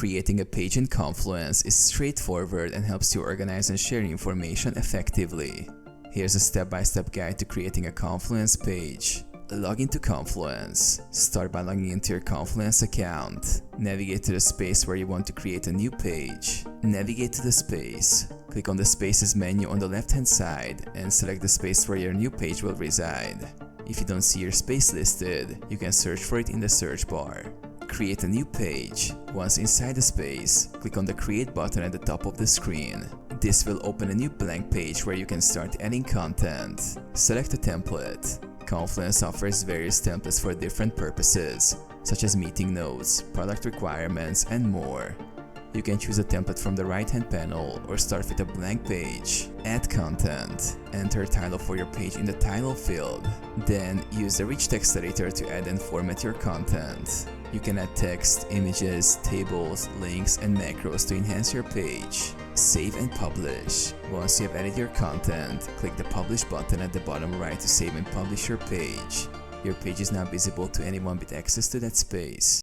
Creating a page in Confluence is straightforward and helps you organize and share information effectively. Here's a step-by-step guide to creating a Confluence page. Log into Confluence. Start by logging into your Confluence account. Navigate to the space where you want to create a new page. Navigate to the space. Click on the Spaces menu on the left-hand side and select the space where your new page will reside. If you don't see your space listed, you can search for it in the search bar. Create a new page. Once inside the space, click on the Create button at the top of the screen. This will open a new blank page where you can start adding content. Select a template. Confluence offers various templates for different purposes, such as meeting notes, product requirements, and more. You can choose a template from the right-hand panel or start with a blank page. Add content. Enter a title for your page in the title field. Then use the rich text editor to add and format your content. You can add text, images, tables, links, and macros to enhance your page. Save and publish. Once you have added your content, click the Publish button at the bottom right to save and publish your page. Your page is now visible to anyone with access to that space.